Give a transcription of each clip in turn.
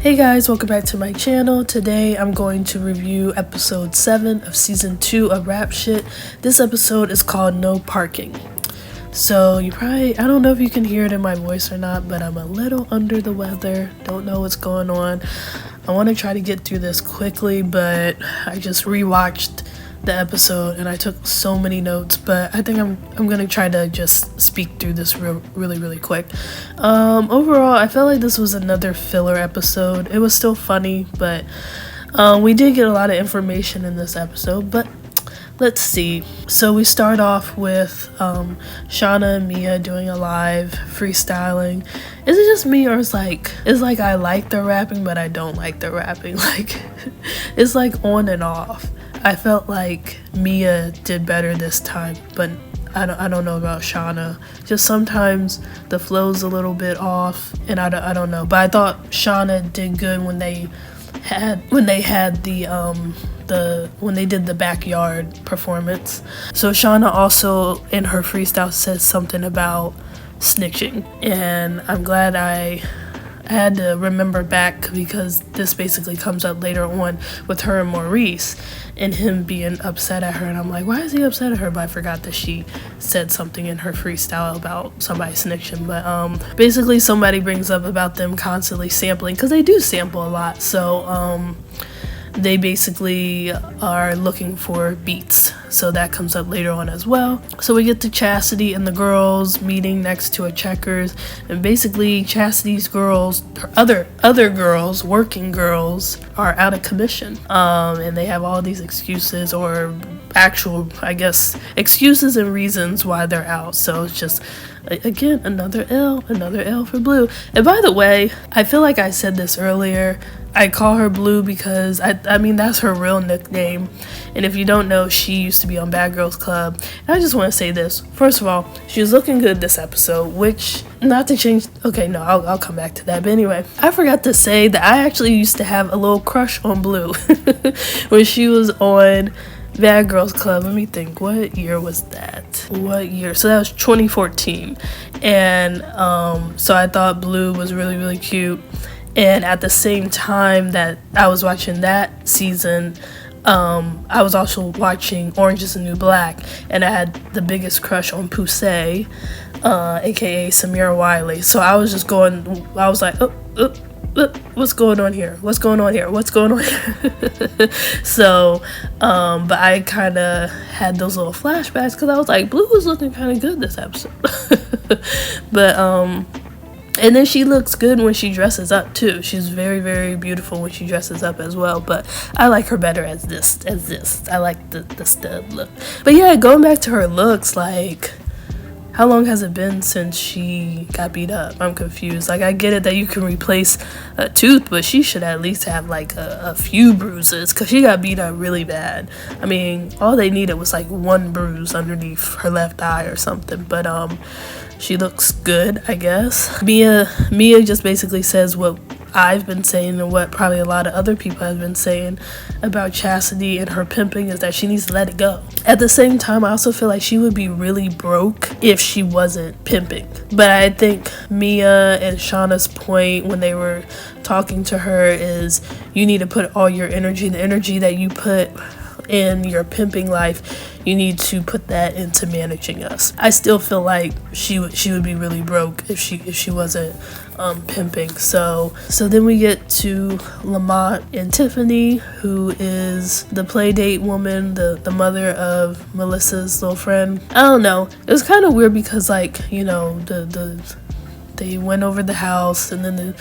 Hey guys, welcome back to my channel. Today I'm going to review episode 7 of season 2 of Rap Shit. This episode is called No Parking. So I don't know if you can hear it in my voice or not, but I'm a little under the weather. Don't know what's going on. I want to try to get through this quickly, but I just rewatched the episode and I took so many notes, but I think I'm gonna try to just speak through this really quick. Overall, I felt like this was another filler episode. It was still funny, but we did get a lot of information in this episode. But let's see. So we start off with Shauna and Mia doing a live freestyling. Is it just me, or it's like I like the rapping but I don't like the rapping? Like it's like on and off. I felt like Mia did better this time, but I don't know about Shauna. Just sometimes the flow's a little bit off, and I don't know. But I thought Shauna did good when they did the backyard performance. So Shauna also in her freestyle says something about snitching, and I'm glad I had to remember back because this basically comes up later on with her and Maurice and him being upset at her, and I'm like, why is he upset at her? But I forgot that she said something in her freestyle about somebody snitching. But basically somebody brings up about them constantly sampling, because they do sample a lot. So they basically are looking for beats, so that comes up later on as well. So we get to Chastity and the girls meeting next to a Checkers, and basically Chastity's girls, other girls, working girls, are out of commission, and they have all these excuses, or actual, I guess, excuses and reasons why they're out. So it's just, again, another L for Blue. And by the way, I feel like I said this earlier, I call her Blue because I mean that's her real nickname, and if you don't know, she used to be on Bad Girls Club. And I just want to say this. First of all, she was looking good this episode, which, not to change, okay, no, I'll come back to that. But anyway, I forgot to say that I actually used to have a little crush on Blue when she was on Bad Girls Club. Let me think, what year was that? So that was 2014, and so I thought Blue was really cute. And at the same time that I was watching that season, I was also watching Orange is the New Black, and I had the biggest crush on Poussey, aka Samira Wiley. So I was like, what's going on here? So, but I kind of had those little flashbacks because I was like, Blue was looking kind of good this episode. But, and then she looks good when she dresses up too. She's very beautiful when she dresses up as well. But I like her better as this. I like the stud look. But yeah, going back to her looks, like, how long has it been since she got beat up? I'm confused. Like, I get it that you can replace a tooth, but she should at least have like a few bruises, because she got beat up really bad. I mean, all they needed was like one bruise underneath her left eye or something. But she looks good, I guess. Mia just basically says what I've been saying, and what probably a lot of other people have been saying about Chastity and her pimping, is that she needs to let it go. At the same time, I also feel like she would be really broke if she wasn't pimping. But I think Mia and Shauna's point when they were talking to her is, you need to put all your energy, the energy that you put in your pimping life, you need to put that into managing us. I still feel like she would be really broke if she wasn't pimping. So then we get to Lamont and Tiffany, who is the playdate woman, the mother of Melissa's little friend. I don't know, it was kind of weird because, like, you know, they went over the house, and then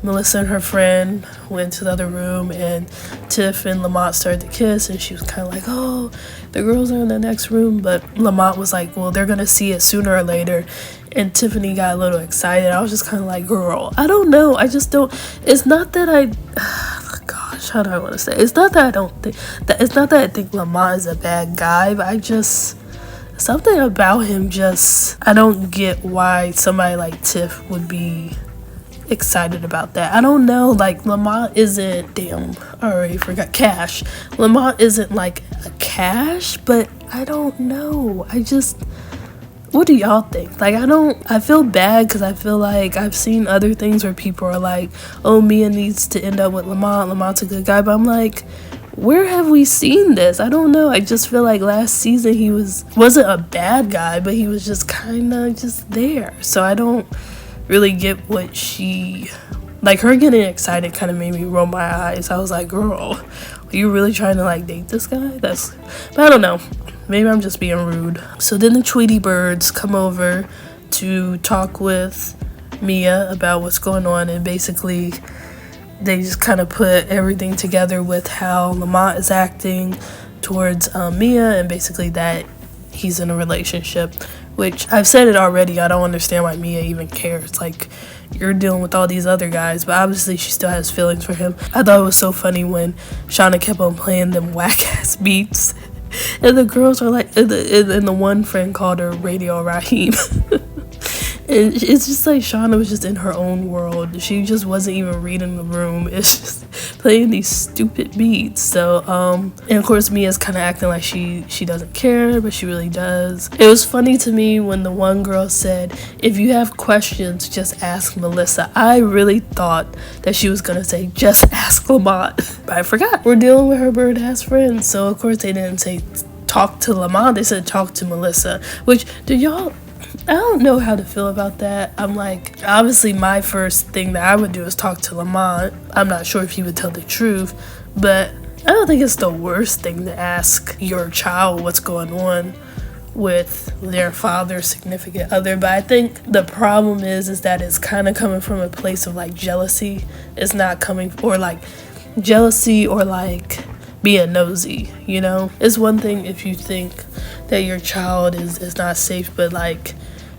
Melissa and her friend went to the other room, and Tiff and Lamont started to kiss, and she was kind of like, oh, the girls are in the next room. But Lamont was like, well, they're gonna see it sooner or later. And Tiffany got a little excited. I was just kind of like, girl, I don't know, I just don't, it's not that gosh, how do I want to say, it's not that I think Lamont is a bad guy, but I just, something about him, just, I don't get why somebody like Tiff would be excited about that. I don't know, like, Lamont isn't, damn, I already forgot, Cash. Lamont isn't like a Cash, but I don't know, I just, What do y'all think? Like, I feel bad because I feel like I've seen other things where people are like, oh, Mia needs to end up with Lamont. Lamont's a good guy. But I'm like, where have we seen this? I don't know. I just feel like last season he wasn't a bad guy, but he was just kind of just there. So I don't really get what she... Like, her getting excited kind of made me roll my eyes. I was like, girl, are you really trying to, like, date this guy? But I don't know. Maybe I'm just being rude. So then the Tweety Birds come over to talk with Mia about what's going on. And basically, they just kind of put everything together with how Lamont is acting towards Mia. And basically that he's in a relationship. Which, I've said it already. I don't understand why Mia even cares. Like, you're dealing with all these other guys, but obviously she still has feelings for him. I thought it was so funny when Shauna kept on playing them whack-ass beats. And the girls are like, and the one friend called her Radio Raheem. And it's just like Shauna was just in her own world. She just wasn't even reading the room. It's just playing these stupid beats. So, and of course Mia's kind of acting like she doesn't care, but she really does. It was funny to me when the one girl said, if you have questions, just ask Melissa. I really thought that she was going to say, just ask Lamont. But I forgot. We're dealing with her bird-ass friends. So, of course, they didn't say talk to Lamont. They said talk to Melissa. Which, I don't know how to feel about that. I'm like, obviously my first thing that I would do is talk to Lamont. I'm not sure if he would tell the truth, but I don't think it's the worst thing to ask your child what's going on with their father's significant other. But I think the problem is that it's kind of coming from a place of like jealousy. It's not coming, or like jealousy or like being nosy, you know? It's one thing if you think that your child is not safe, but like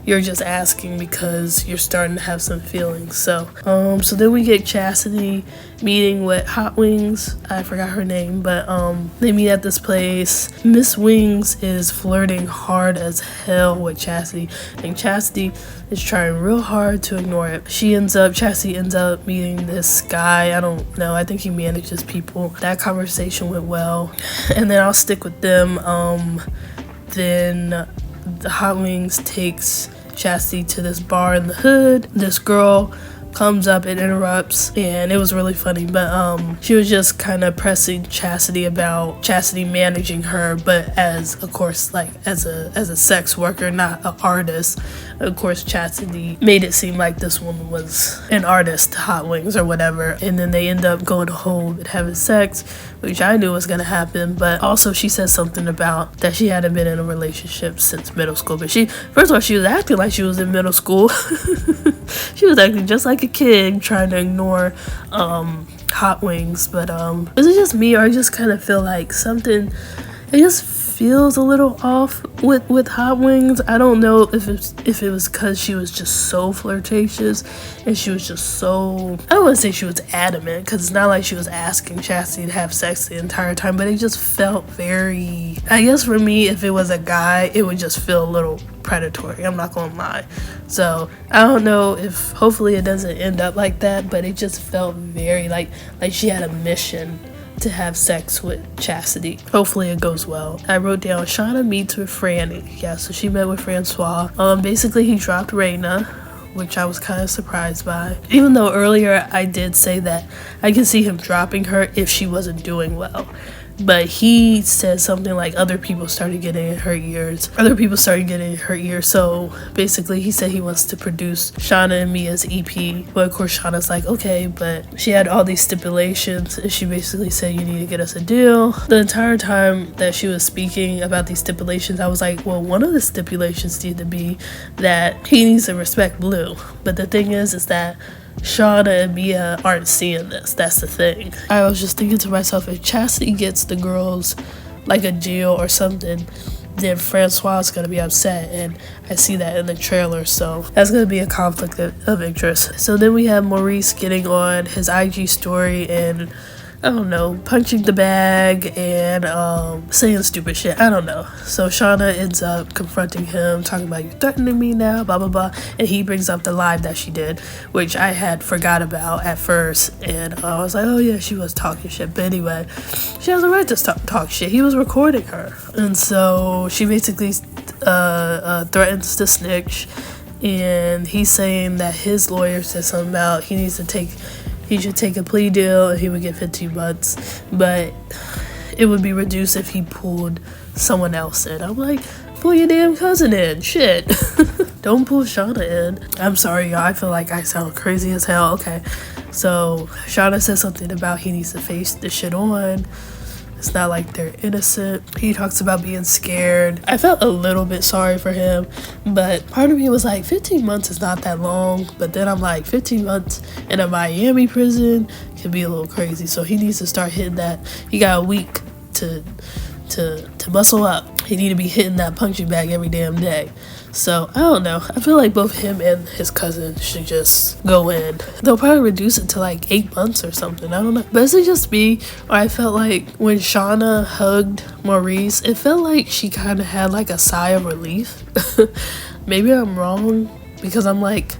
you're just asking because you're starting to have some feelings. So then we get Chastity meeting with Hot Wings. I forgot her name, but they meet at this place. Miss Wings is flirting hard as hell with Chastity, and Chastity is trying real hard to ignore it. Chastity ends up meeting this guy. I don't know. I think he manages people. That conversation went well, and then I'll stick with them. Then the Hot Wings takes Chastity to this bar in the hood. This girl comes up and interrupts, and it was really funny, but she was just kind of pressing Chastity about Chastity managing her, but as of course like as a sex worker, not an artist. Of course Chastity made it seem like this woman was an artist, Hot Wings or whatever, and then they end up going home and having sex, which I knew was gonna happen. But also she said something about that she hadn't been in a relationship since middle school, but first of all she was acting like she was in middle school. She was acting just like a kid trying to ignore Hot Wings. But is it just me, or I just kind of feel like something, it just feels a little off with Hot Wings. I don't know if it was because she was just so flirtatious and she was just so, I don't want to say she was adamant, because it's not like she was asking Chastity to have sex the entire time, but it just felt very, I guess for me, if it was a guy, it would just feel a little predatory. I'm not gonna lie. So I don't know if, hopefully it doesn't end up like that, but it just felt very like she had a mission to have sex with Chastity. Hopefully it goes well. I wrote down Shauna meets with Franny. Yeah, so she met with Francois. Basically he dropped Raina, which I was kind of surprised by. Even though earlier I did say that I could see him dropping her if she wasn't doing well. But he said something like other people started getting in her ears. So basically he said he wants to produce Shauna and Mia's EP. But of course Shauna's like, okay, but she had all these stipulations, and she basically said, you need to get us a deal. The entire time that she was speaking about these stipulations, I was like, well, one of the stipulations needed to be that he needs to respect Blue. But the thing is that Shauna and Mia aren't seeing this. That's the thing. I was just thinking to myself, if Chastity gets the girls like a deal or something, then Francois is going to be upset, and I see that in the trailer, so that's going to be a conflict of interest. So then we have Maurice getting on his IG story and, I don't know, punching the bag and saying stupid shit. I don't know. So Shauna ends up confronting him, talking about, you threatening me now, blah, blah, blah. And he brings up the live that she did, which I had forgot about at first. And I was like, oh yeah, she was talking shit. But anyway, she has a right to talk shit. He was recording her. And so she basically threatens to snitch, and he's saying that his lawyer said something about he should take a plea deal and he would get 15 months, but it would be reduced if he pulled someone else in. I'm like, pull your damn cousin in, shit. Don't pull Shauna in. I'm sorry, y'all, I feel like I sound crazy as hell. Okay, so Shauna said something about he needs to face this shit on. It's not like they're innocent. He talks about being scared. I felt a little bit sorry for him, but part of me was like, 15 months is not that long. But then I'm like, 15 months in a Miami prison can be a little crazy. So he needs to start hitting that. He got a week to muscle up. He need to be hitting that punching bag every damn day. So I don't know. I feel like both him and his cousin should just go in. They'll probably reduce it to like 8 months or something. I don't know. But is it just me, or I felt like when Shauna hugged Maurice, it felt like she kind of had like a sigh of relief. Maybe I'm wrong, because I'm like,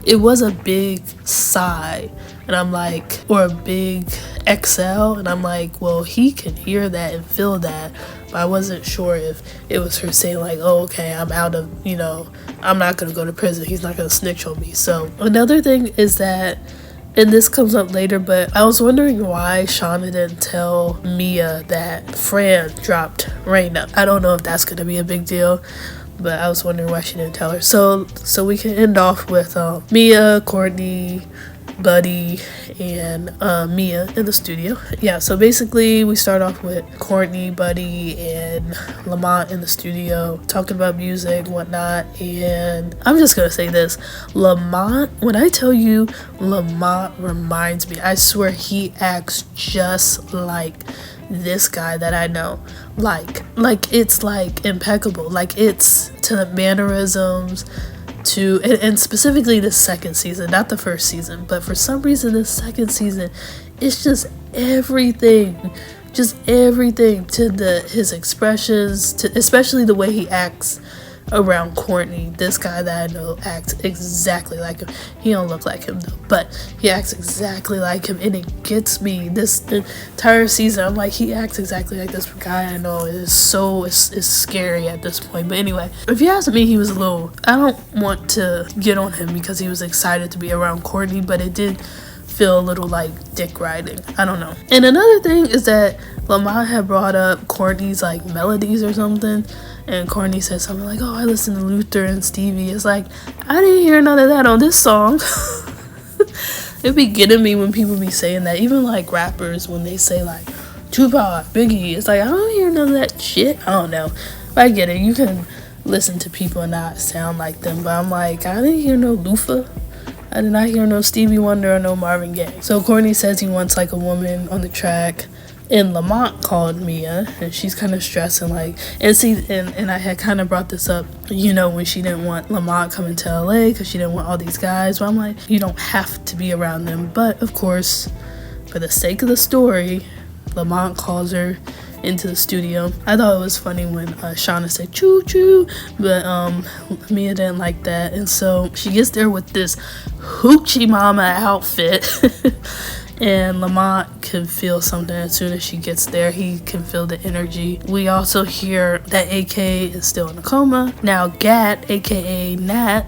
it was a big sigh, and I'm like, or a big exhale, and I'm like, well, he can hear that and feel that, but I wasn't sure if it was her saying like, oh, okay, I'm out of, I'm not gonna go to prison, he's not gonna snitch on me. So another thing is that, and this comes up later, but I was wondering why Shauna didn't tell Mia that Fran dropped Raina. I don't know if that's gonna be a big deal, but I was wondering why she didn't tell her. So we can end off with Mia, Courtney, Buddy, and Mia in the studio. Yeah, so basically we start off with Courtney, Buddy, and Lamont in the studio talking about music, whatnot. And I'm just gonna say this, Lamont, when I tell you Lamont reminds me, I swear he acts just like this guy that I know. Like it's like impeccable. Like it's to the mannerisms, to and specifically the second season, not the first season, but for some reason the second season, it's just everything to his expressions, to especially the way he acts around Courtney. This guy that I know acts exactly like him. He don't look like him though, but he acts exactly like him, and it gets me this entire season. I'm like, he acts exactly like this guy I know. It's scary at this point. But anyway, if you ask me, he was a little, I don't want to get on him because he was excited to be around Courtney, but it did feel a little like dick riding. I don't know. And another thing is that Lamont had brought up Courtney's like melodies or something, and Courtney said something like, oh, I listen to Luther and Stevie. It's like, I didn't hear none of that on this song. It be getting me when people be saying that, even like rappers, when they say like Tupac, Biggie, it's like, I don't hear none of that shit. I don't know, but I get it, you can listen to people and not sound like them, but I'm like, I didn't hear no Luther, I did not hear no Stevie Wonder or no Marvin Gaye. So Courtney says he wants like a woman on the track, and Lamont called Mia, and she's kind of stressing, like, and I had kind of brought this up, when she didn't want Lamont coming to LA because she didn't want all these guys. But I'm like, you don't have to be around them. But of course, for the sake of the story, Lamont calls her into the studio. I thought it was funny when Shauna said choo choo, but Mia didn't like that, and so she gets there with this hoochie mama outfit. And Lamont can feel something as soon as she gets there. He can feel the energy. We also hear that AK is still in a coma. Now Gat, aka Nat,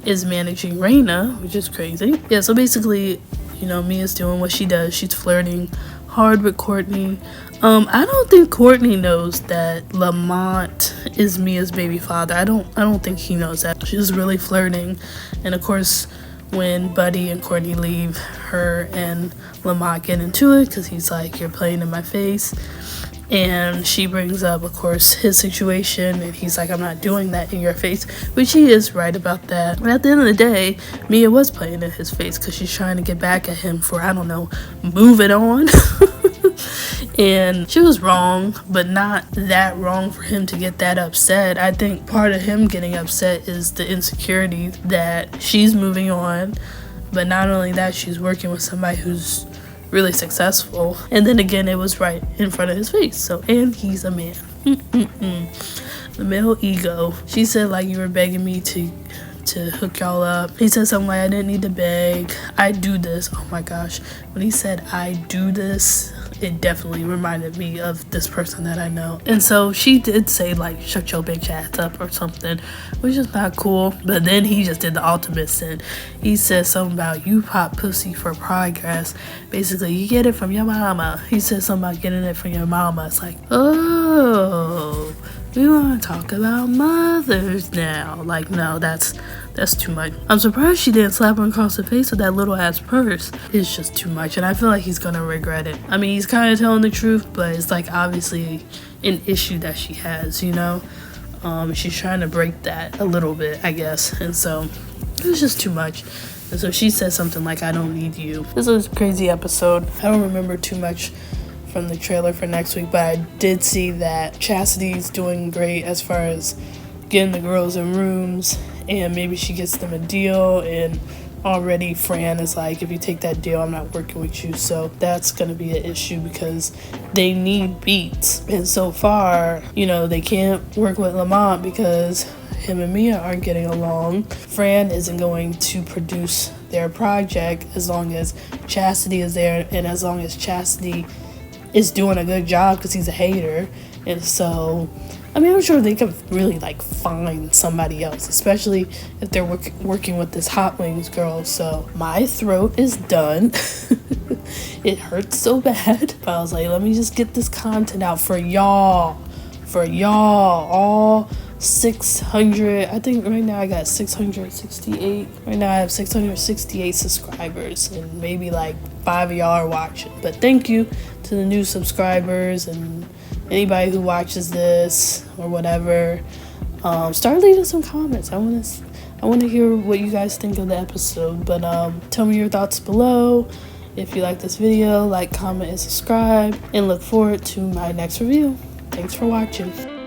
is managing Raina, which is crazy. Yeah, so basically, Mia's doing what she does. She's flirting hard with Courtney. I don't think Courtney knows that Lamont is Mia's baby father. I don't think he knows that. She's really flirting, and of course, when Buddy and Courtney leave, her and Lamont get into it because he's like, you're playing in my face. And she brings up, of course, his situation, and he's like, I'm not doing that in your face, which he is right about that. But at the end of the day, Mia was playing in his face because she's trying to get back at him for, I don't know, moving on. And she was wrong, but not that wrong for him to get that upset. I think part of him getting upset is the insecurity that she's moving on, but not only that, she's working with somebody who's really successful. And then again, it was right in front of his face. So, and he's a man. The male ego. She said, like, you were begging me to to hook y'all up. He said something like, I didn't need to beg. I do this. Oh my gosh. When he said, I do this, it definitely reminded me of this person that I know. And so she did say like, shut your bitch ass up or something, which is not cool. But then he just did the ultimate sin. He said something about you pop pussy for progress. Basically, you get it from your mama. He said something about getting it from your mama. It's like, oh, we want to talk about mothers now. Like, no, that's too much. I'm surprised she didn't slap her across the face with that little ass purse. It's just too much, and I feel like he's gonna regret it. I mean, he's kind of telling the truth, but it's like obviously an issue that she has, you know? She's trying to break that a little bit, I guess, and so it was just too much. And so she said something like, I don't need you. This was a crazy episode. I don't remember too much from the trailer for next week, but I did see that Chastity's doing great as far as getting the girls in rooms, and maybe she gets them a deal, and already Fran is like, if you take that deal, I'm not working with you. So that's gonna be an issue because they need beats, and so far, you know, they can't work with Lamont because him and Mia aren't getting along. Fran isn't going to produce their project as long as Chastity is there, and as long as Chastity is doing a good job, because he's a hater. And so, I mean, I'm sure they could really like find somebody else, especially if they're working with this Hot Wings girl. So my throat is done. It hurts so bad, but I was like, let me just get this content out for y'all, all 600. I think right now I got 668. Right now I have 668 subscribers, and maybe like 5 of y'all are watching. But thank you to the new subscribers and anybody who watches this or whatever. Start leaving some comments. I want to hear what you guys think of the episode. But tell me your thoughts below. If you like this video, like, comment, and subscribe, and look forward to my next review. Thanks for watching.